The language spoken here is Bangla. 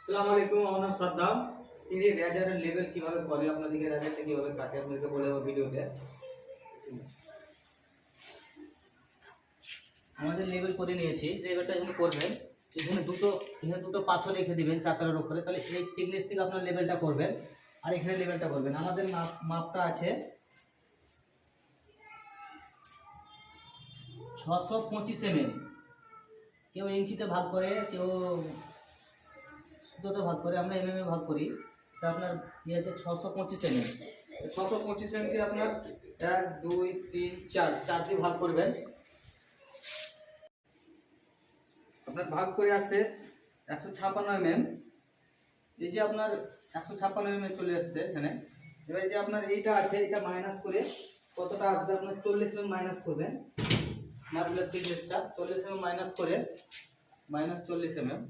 আসসালামু আলাইকুম। আমার নাম সাদ্দাম। সিঁড়ি রেজারের লেভেল কিভাবে করে, আপনাদেরকে রেজারটা কিভাবে কাটে আপনাদেরকে বলে দেবো ভিডিওতে। আমাদের লেভেল করে নিয়েছি। লেভেলটা যখন করবেন এখানে দুটো পাথর রেখে দিবেন চাতারের উপরে, তাহলে এই থিকনেস থেকে আপনার লেভেলটা করবেন। আর এখানে লেভেলটা করবেন। আমাদের মাপটা আছে 625 mm। কেউ ইঞ্চিতে ভাগ করে, কেউ সুতোতে ভাগ করে, আমরা এমএম এ ভাগ করি। তা আপনার ইয়ে আছে 625 mm। 625 mm কে আপনার 1 2 3 4 4 দিয়ে ভাগ করবেন। আপনার ভাগ করে আছে 156 mm। এই যে আপনার 156 mm চলে আসছে এখানে। এবার যে আপনার এইটা আছে, এটা মাইনাস করে কতটা আসবে, আপনার 40 mm মাইনাস করবেন। মার্বেলের থিকনেসটা 40 mm মাইনাস করে -40 mm।